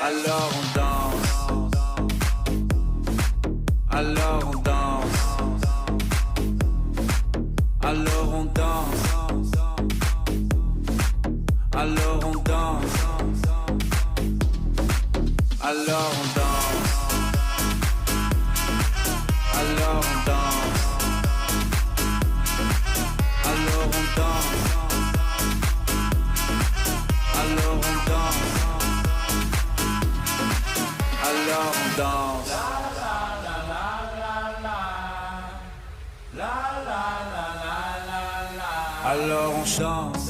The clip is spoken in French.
Alors on danse. Alors on danse. Alors on danse. Alors on danse. Alors on danse. Alors on danse. Alors on danse. Alors on danse. Alors on danse. Alors on chante.